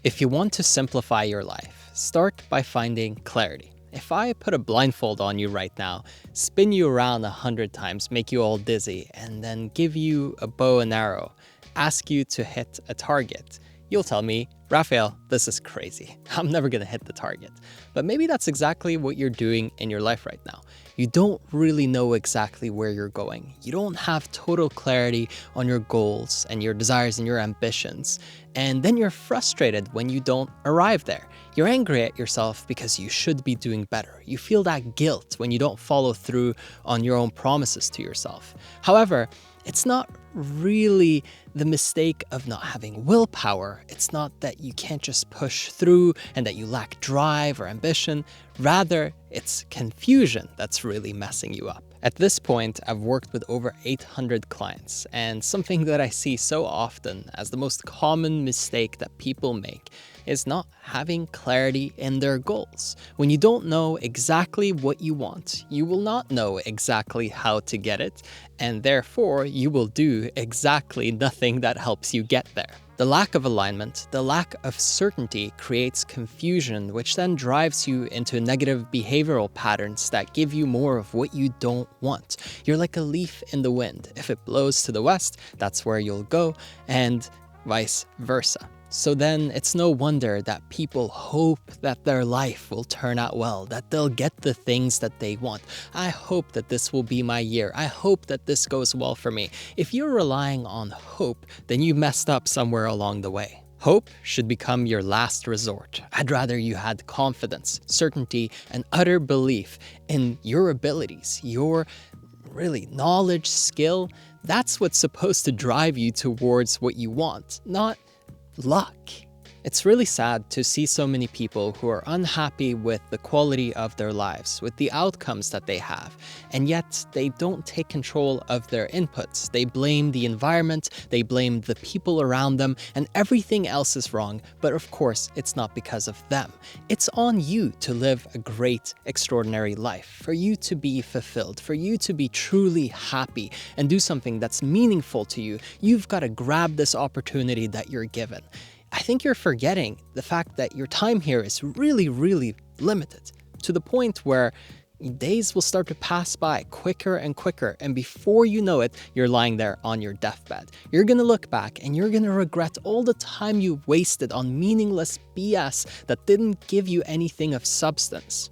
If you want to simplify your life, start by finding clarity. If I put a blindfold on you right now, spin you around 100 times, make you all dizzy, and then give you a bow and arrow, ask you to hit a target, you'll tell me, Raphael, this is crazy. I'm never gonna hit the target. But maybe that's exactly what you're doing in your life right now. You don't really know exactly where you're going. You don't have total clarity on your goals and your desires and your ambitions. And then you're frustrated when you don't arrive there. You're angry at yourself because you should be doing better. You feel that guilt when you don't follow through on your own promises to yourself. However, it's not really the mistake of not having willpower. It's not that you can't just push through and that you lack drive or ambition. Rather, it's confusion that's really messing you up. At this point, I've worked with over 800 clients, and something that I see so often as the most common mistake that people make is not having clarity in their goals. When you don't know exactly what you want, you will not know exactly how to get it, and therefore you will do exactly nothing that helps you get there. The lack of alignment, the lack of certainty creates confusion, which then drives you into negative behavioral patterns that give you more of what you don't want. You're like a leaf in the wind. If it blows to the west, that's where you'll go, and vice versa. So then it's no wonder that people hope that their life will turn out well, that they'll get the things that they want. I hope that this will be my year. I hope that this goes well for me. If you're relying on hope, then you messed up somewhere along the way. Hope should become your last resort. I'd rather you had confidence, certainty, and utter belief in your abilities, your really knowledge, skill. That's what's supposed to drive you towards what you want, not luck. It's really sad to see so many people who are unhappy with the quality of their lives, with the outcomes that they have, and yet they don't take control of their inputs. They blame the environment, they blame the people around them, and everything else is wrong, but of course, it's not because of them. It's on you to live a great, extraordinary life, for you to be fulfilled, for you to be truly happy and do something that's meaningful to you. You've got to grab this opportunity that you're given. I think you're forgetting the fact that your time here is really, really limited, to the point where days will start to pass by quicker and quicker, and before you know it, you're lying there on your deathbed. You're gonna look back and you're gonna regret all the time you wasted on meaningless BS that didn't give you anything of substance.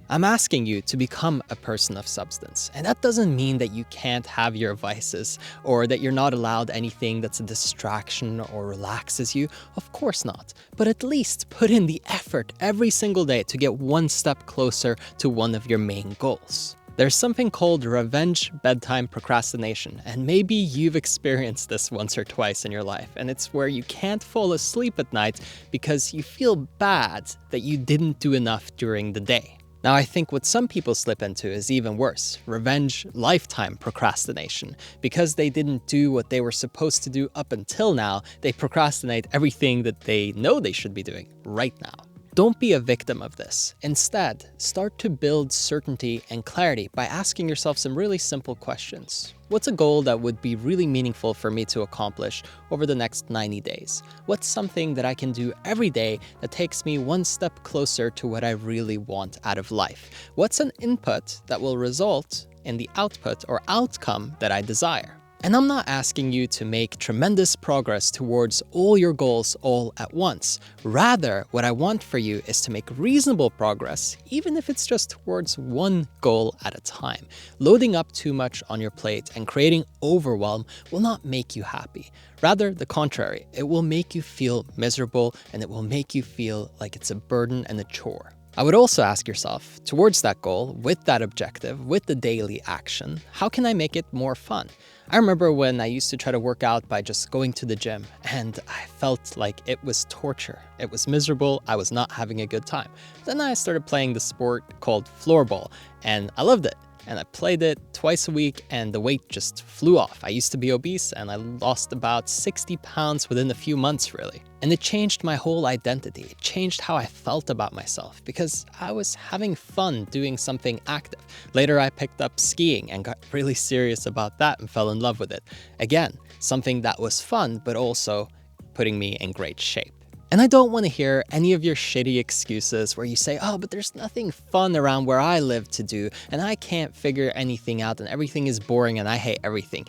I'm asking you to become a person of substance, and that doesn't mean that you can't have your vices or that you're not allowed anything that's a distraction or relaxes you. Of course not, but at least put in the effort every single day to get one step closer to one of your main goals. There's something called revenge bedtime procrastination, and maybe you've experienced this once or twice in your life, and it's where you can't fall asleep at night because you feel bad that you didn't do enough during the day. Now, I think what some people slip into is even worse, revenge lifetime procrastination. Because they didn't do what they were supposed to do up until now, they procrastinate everything that they know they should be doing right now. Don't be a victim of this. Instead, start to build certainty and clarity by asking yourself some really simple questions. What's a goal that would be really meaningful for me to accomplish over the next 90 days? What's something that I can do every day that takes me one step closer to what I really want out of life? What's an input that will result in the output or outcome that I desire? And I'm not asking you to make tremendous progress towards all your goals all at once. Rather, what I want for you is to make reasonable progress, even if it's just towards one goal at a time. Loading up too much on your plate and creating overwhelm will not make you happy. Rather, the contrary, it will make you feel miserable, and it will make you feel like it's a burden and a chore. I would also ask yourself, towards that goal, with that objective, with the daily action, how can I make it more fun? I remember when I used to try to work out by just going to the gym, and I felt like it was torture. It was miserable, I was not having a good time. Then I started playing the sport called floorball, and I loved it. And I played it twice a week, and the weight just flew off. I used to be obese, and I lost about 60 pounds within a few months, really. And it changed my whole identity. It changed how I felt about myself, because I was having fun doing something active. Later, I picked up skiing and got really serious about that and fell in love with it. Again, something that was fun, but also putting me in great shape. And I don't want to hear any of your shitty excuses where you say, oh, but there's nothing fun around where I live to do, and I can't figure anything out, and everything is boring, and I hate everything.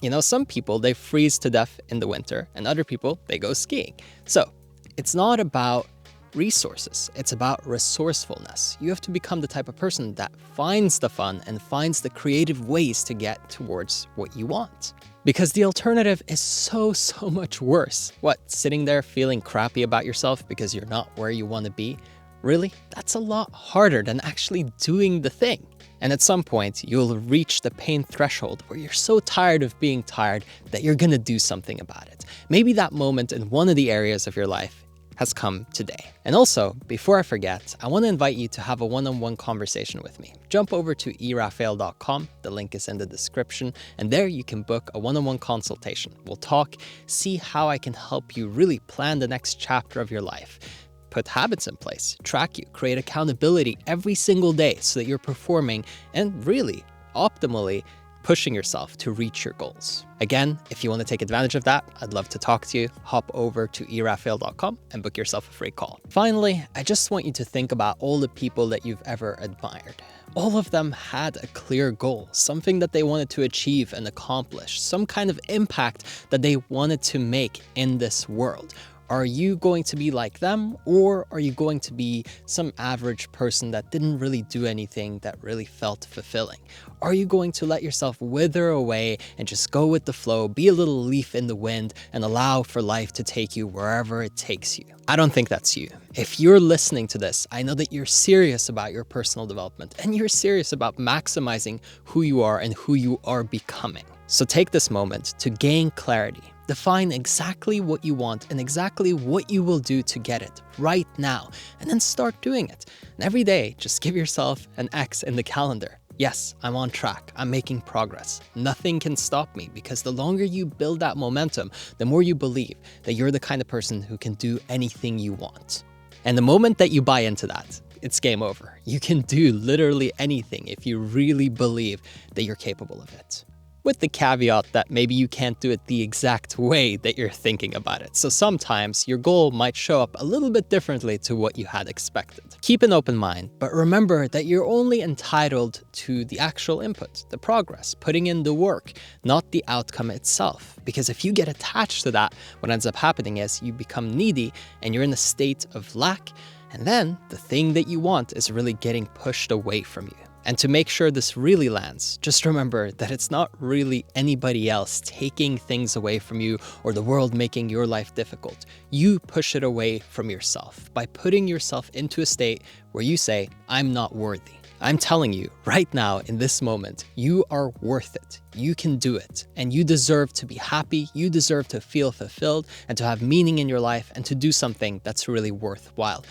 You know, some people, they freeze to death in the winter, and other people, they go skiing. So it's not about resources, it's about resourcefulness. You have to become the type of person that finds the fun and finds the creative ways to get towards what you want. Because the alternative is so much worse. What, sitting there feeling crappy about yourself because you're not where you want to be? Really? That's a lot harder than actually doing the thing. And at some point, you'll reach the pain threshold where you're so tired of being tired that you're gonna do something about it. Maybe that moment in one of the areas of your life has come today. And also, before I forget, I want to invite you to have a one-on-one conversation with me. Jump over to erafael.com, the link is in the description, and there you can book a one-on-one consultation. We'll talk, see how I can help you really plan the next chapter of your life. Put habits in place, track you, create accountability every single day so that you're performing and really, optimally, pushing yourself to reach your goals. Again, if you want to take advantage of that, I'd love to talk to you. Hop over to erafael.com and book yourself a free call. Finally, I just want you to think about all the people that you've ever admired. All of them had a clear goal, something that they wanted to achieve and accomplish, some kind of impact that they wanted to make in this world. Are you going to be like them, or are you going to be some average person that didn't really do anything that really felt fulfilling? Are you going to let yourself wither away and just go with the flow, be a little leaf in the wind, and allow for life to take you wherever it takes you? I don't think that's you. If you're listening to this, I know that you're serious about your personal development and you're serious about maximizing who you are and who you are becoming. So take this moment to gain clarity. Define exactly what you want and exactly what you will do to get it right now, and then start doing it. And every day, just give yourself an X in the calendar. Yes, I'm on track. I'm making progress. Nothing can stop me, because the longer you build that momentum, the more you believe that you're the kind of person who can do anything you want. And the moment that you buy into that, it's game over. You can do literally anything if you really believe that you're capable of it. With the caveat that maybe you can't do it the exact way that you're thinking about it. So sometimes your goal might show up a little bit differently to what you had expected. Keep an open mind, but remember that you're only entitled to the actual input, the progress, putting in the work, not the outcome itself. Because if you get attached to that, what ends up happening is you become needy and you're in a state of lack. And then the thing that you want is really getting pushed away from you. And to make sure this really lands, just remember that it's not really anybody else taking things away from you or the world making your life difficult. You push it away from yourself by putting yourself into a state where you say, I'm not worthy. I'm telling you right now in this moment, you are worth it. You can do it. And you deserve to be happy. You deserve to feel fulfilled and to have meaning in your life and to do something that's really worthwhile.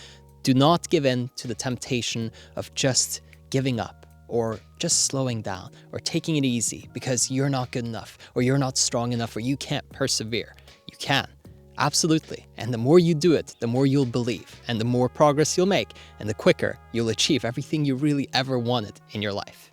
Do not give in to the temptation of just giving up, or just slowing down, or taking it easy because you're not good enough, or you're not strong enough, or you can't persevere. You can. Absolutely. And the more you do it, the more you'll believe, and the more progress you'll make, and the quicker you'll achieve everything you really ever wanted in your life.